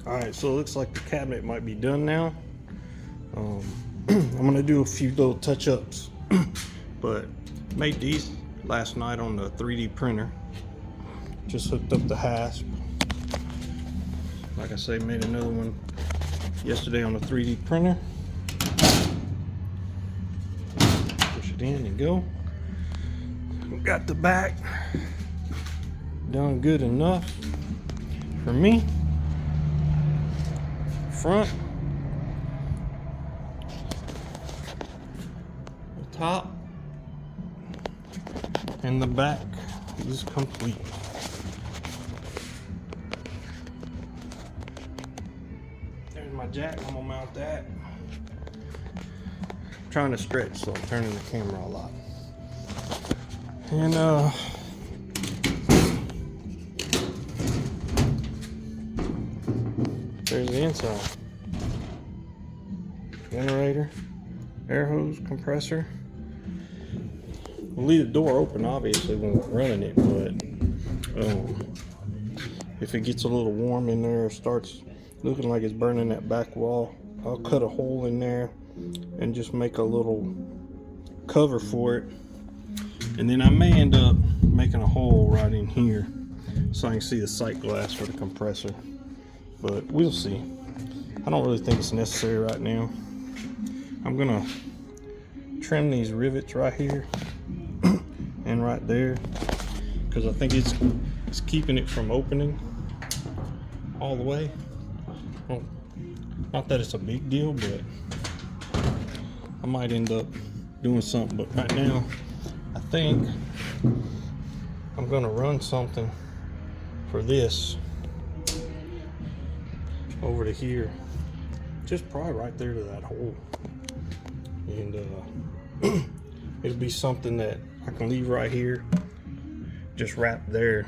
All right, so it looks like the cabinet might be done now. I'm gonna do a few little touch-ups, but made these last night on the 3D printer. Just hooked up the hasp. Like I say, made another one yesterday on the 3D printer. Push it in and go. Got the back done good enough for me. Front, the top, and the back is complete. There's my jack. I'm gonna mount that. I'm trying to stretch, so I'm turning the camera a lot. And there's the inside. Generator, air hose, compressor. We'll leave the door open, obviously, when we're running it, but if it gets a little warm in there, starts looking like it's burning that back wall, I'll cut a hole in there and just make a little cover for it. And then I may end up making a hole right in here so I can see the sight glass for the compressor. But we'll see. I don't really think it's necessary right now. I'm gonna trim these rivets right here and right there, because I think it's keeping it from opening all the way. Well, not that it's a big deal, but I might end up doing something. But right now, I think I'm gonna run something for this over to here, just probably right there to that hole, and it'll be something that I can leave right here, just wrap there,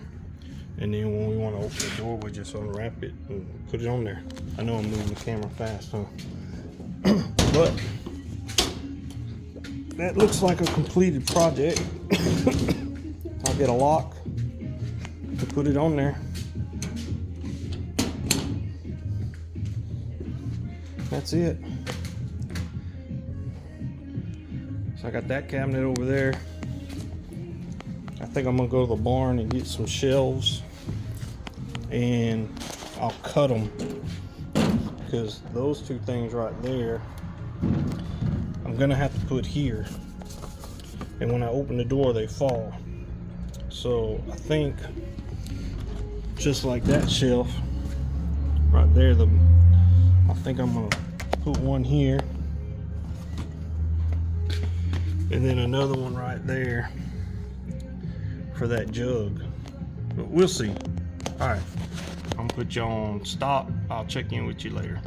and then when we want to open the door, we just unwrap it and put it on there. I know I'm moving the camera fast, huh? But that looks like a completed project. I'll get a lock to put it on there. That's it. So I got that cabinet over there. I think I'm gonna go to the barn and get some shelves, and I'll cut them, because those two things right there I'm gonna have to put here, and when I open the door they fall. So I think just like that shelf right there, I think I'm gonna put one here and then another one right there for that jug, but we'll see. All right, I'm gonna put you on stop. I'll check in with you later.